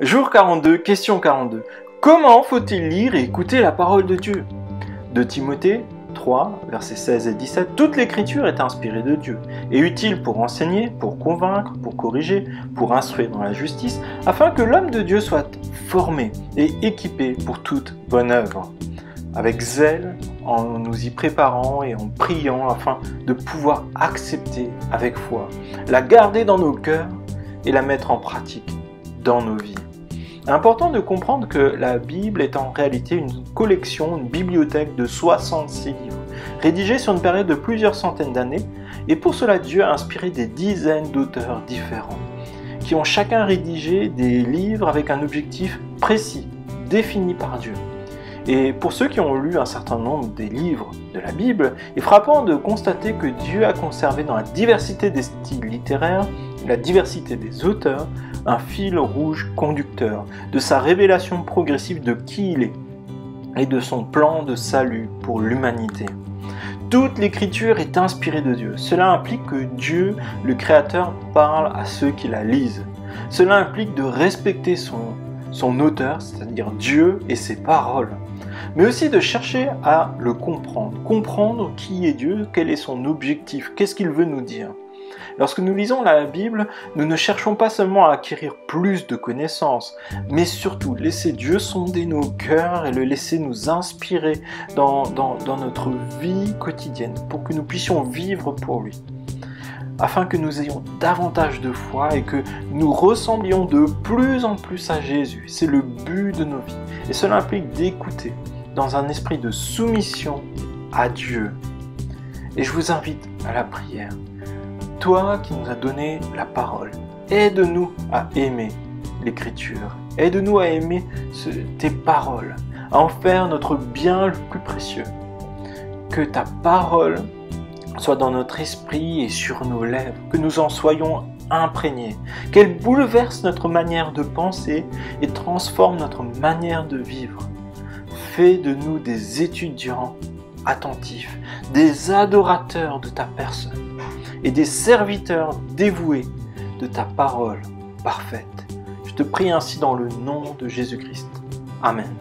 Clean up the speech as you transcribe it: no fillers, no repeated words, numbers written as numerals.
Jour 42, question 42. Comment faut-il lire et écouter la parole de Dieu? De Timothée 3, versets 16 et 17, toute l'écriture est inspirée de Dieu et utile pour enseigner, pour convaincre, pour corriger, pour instruire dans la justice, afin que l'homme de Dieu soit formé et équipé pour toute bonne œuvre, avec zèle, en nous y préparant et en priant afin de pouvoir accepter avec foi, la garder dans nos cœurs et la mettre en pratique dans nos vies. Important de comprendre que la Bible est en réalité une collection, une bibliothèque de 66 livres, rédigés sur une période de plusieurs centaines d'années, et pour cela Dieu a inspiré des dizaines d'auteurs différents, qui ont chacun rédigé des livres avec un objectif précis, défini par Dieu. Et pour ceux qui ont lu un certain nombre des livres de la Bible, il est frappant de constater que Dieu a conservé dans la diversité des styles littéraires, la diversité des auteurs, un fil rouge conducteur de sa révélation progressive de qui il est et de son plan de salut pour l'humanité. Toute l'écriture est inspirée de Dieu. Cela implique que Dieu, le Créateur, parle à ceux qui la lisent. Cela implique de respecter son auteur, c'est-à-dire Dieu et ses paroles, mais aussi de chercher à le comprendre qui est Dieu, quel est son objectif, qu'est-ce qu'il veut nous dire. Lorsque nous lisons la Bible, nous ne cherchons pas seulement à acquérir plus de connaissances, mais surtout laisser Dieu sonder nos cœurs et le laisser nous inspirer dans notre vie quotidienne pour que nous puissions vivre pour lui, afin que nous ayons davantage de foi et que nous ressemblions de plus en plus à Jésus. C'est le but de nos vies et cela implique d'écouter dans un esprit de soumission à Dieu. Et je vous invite à la prière. Toi qui nous as donné la parole, aide-nous à aimer l'Écriture. Aide-nous à aimer tes paroles, à en faire notre bien le plus précieux. Que ta parole soit dans notre esprit et sur nos lèvres, que nous en soyons imprégnés, qu'elle bouleverse notre manière de penser et transforme notre manière de vivre. Fais de nous des étudiants attentifs, des adorateurs de ta personne et des serviteurs dévoués de ta parole parfaite. Je te prie ainsi dans le nom de Jésus-Christ. Amen.